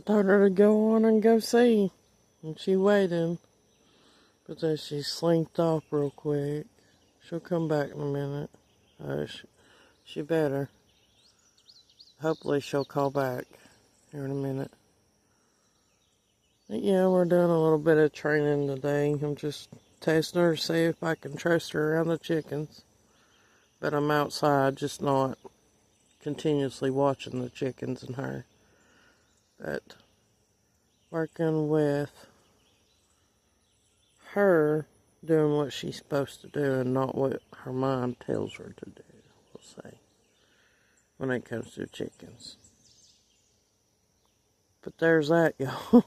told her to go on and go see. And she waited. But then she slinked off real quick. She'll come back in a minute. She better. Hopefully she'll call back here in a minute. But yeah, we're doing a little bit of training today. I'm just testing her to see if I can trust her around the chickens. But I'm outside, just not continuously watching the chickens and her. But working with her doing what she's supposed to do and not what her mind tells her to do, we'll say, when it comes to chickens. But there's that, y'all.